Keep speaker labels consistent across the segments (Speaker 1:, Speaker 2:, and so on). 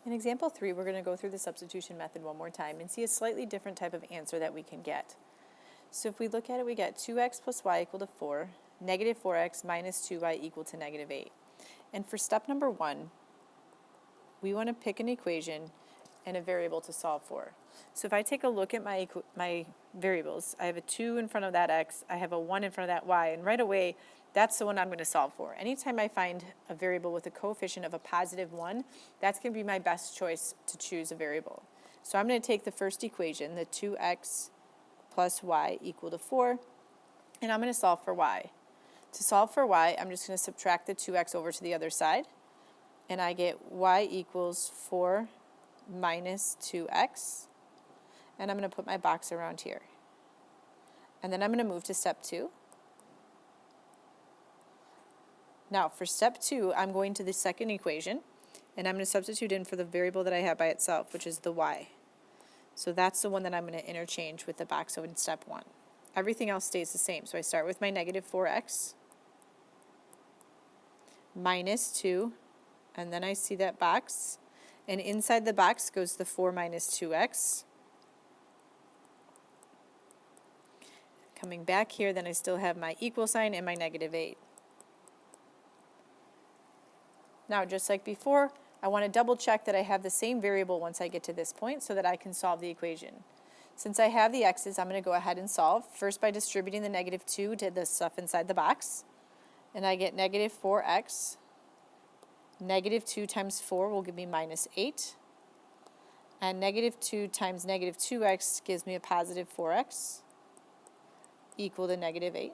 Speaker 1: In example 3, we're going to go through the substitution method one more time and see a slightly different type of answer that we can get. So if we look at it, we get 2x plus y equal to 4, negative 4x minus 2y equal to negative 8. And for step number 1, we want to pick an equation and a variable to solve for. So if I take a look at my variables, I have a 2 in front of that x, I have a 1 in front of that y, and right away, that's the one I'm going to solve for. Anytime I find a variable with a coefficient of a positive 1, that's going to be my best choice to choose a variable. So I'm going to take the first equation, the 2x plus y equal to 4, and I'm going to solve for y. To solve for y, I'm just going to subtract the 2x over to the other side, and I get y equals 4 minus 2x, and I'm going to put my box around here. And then I'm going to move to step 2. Now for step 2, I'm going to the second equation, and I'm going to substitute in for the variable that I have by itself, which is the y. So that's the one that I'm going to interchange with the box in step 1. Everything else stays the same. So I start with my negative 4x minus 2, and then I see that box, and inside the box goes the 4 minus 2x. Coming back here, then I still have my equal sign and my negative 8. Now, just like before, I want to double check that I have the same variable once I get to this point so that I can solve the equation. Since I have the x's, I'm going to go ahead and solve, first by distributing the negative 2 to the stuff inside the box. And I get negative 4x. Negative 2 times 4 will give me minus 8. And negative 2 times negative 2x gives me a positive 4x equal to negative 8.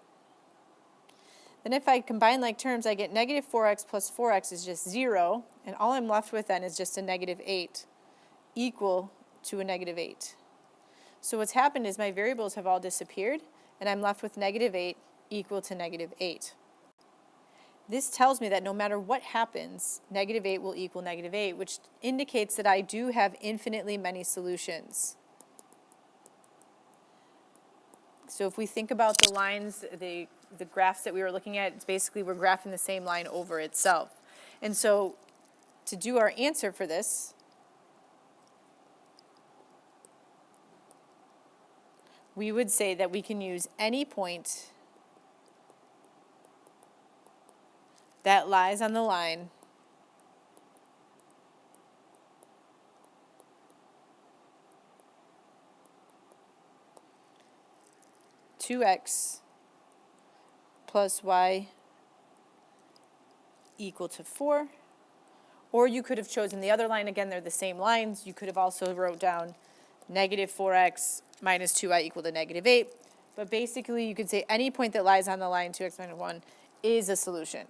Speaker 1: Then if I combine like terms, I get negative 4x plus 4x is just 0, and all I'm left with then is just a negative 8 equal to a negative 8. So what's happened is my variables have all disappeared, and I'm left with negative 8 equal to negative 8. This tells me that no matter what happens, negative 8 will equal negative 8, which indicates that I do have infinitely many solutions. So if we think about the lines, the graphs that we were looking at, it's basically we're graphing the same line over itself. And so to do our answer for this, we would say that we can use any point that lies on the line two x plus y equal to 4. Or you could have chosen the other line. Again, they're the same lines. You could have also wrote down negative 4x minus 2y equal to negative 8. But basically, you could say any point that lies on the line 2x minus 1 is a solution.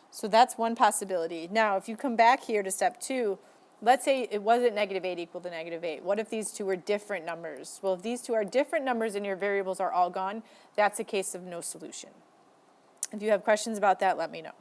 Speaker 1: So that's one possibility. Now, if you come back here to step 2, let's say it wasn't negative 8 equal to negative 8. What if these two were different numbers? Well, if these two are different numbers and your variables are all gone, that's a case of no solution. If you have questions about that, let me know.